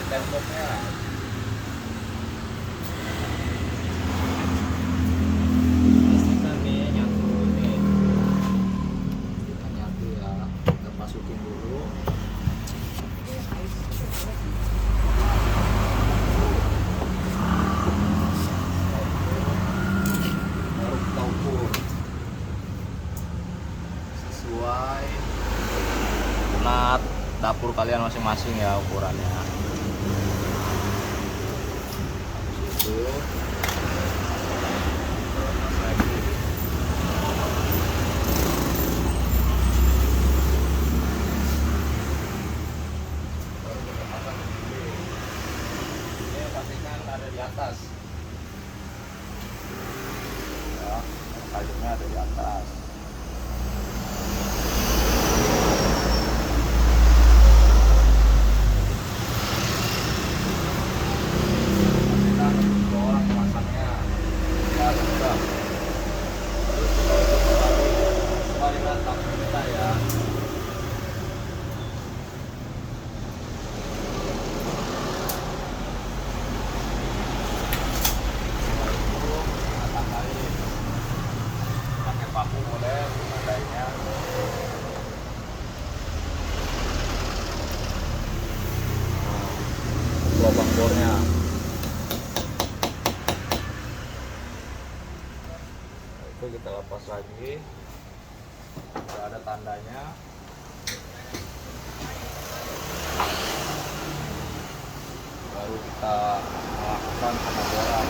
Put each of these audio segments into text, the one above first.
temboknya. Pastikan nih nyatu nih. Kita nyatu ya, kita masukin dulu. Baru kita ukur sesuai Nat dapur kalian masing-masing ya ukurannya. itu. Baru kita pasang di sini. Ini pastikan ada di atas. Ya, kayunya ada di atas. Pastikan dua orang memasangnya. Ya sudah. Terus kita untuk kembali rata kita ya. Atas kain. Pakai paku boleh, tandainya. Lubang bornya. Itu kita lepas lagi. Sudah ada tandanya. Baru kita melakukan pengeboran.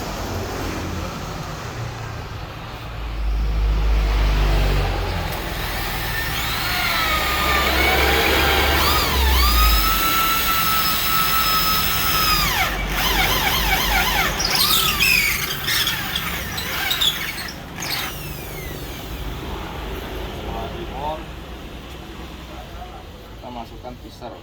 Setelah dibor, kita masukkan teaser.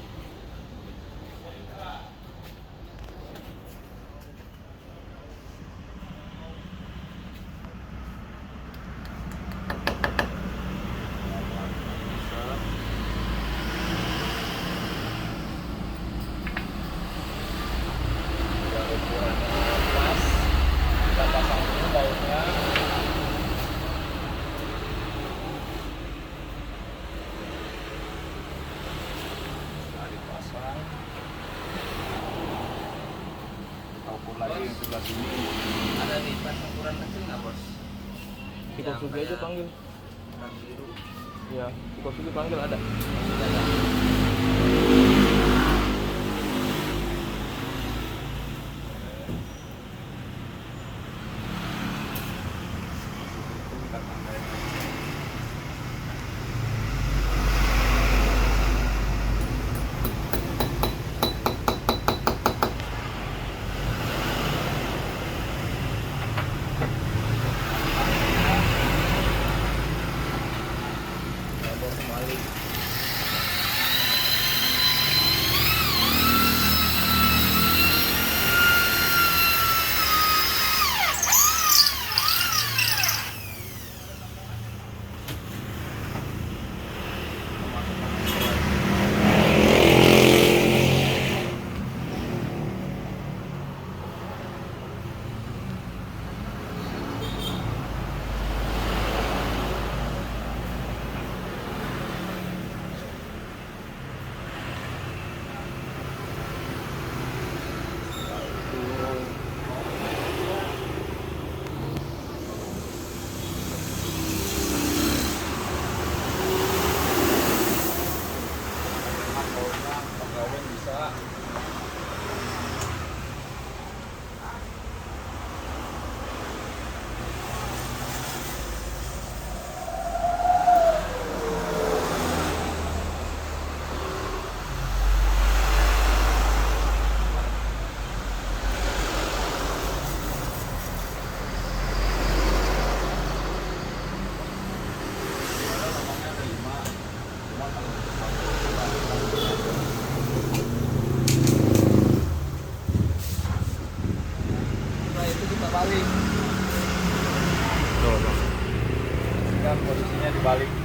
Biar ukurannya pas, kita pasang dulu bautnya. Setelah dipasang, kita ukur lagi yang sebelah sini. Ada di pas ukuran kecil nggak bos? Kita sugi aja panggil. Ukuran biru. Ya, kita sugi panggil ada. Kita tambahin. Tabur kembali. balik. Tuh, tuh. Kan posisinya dibalik.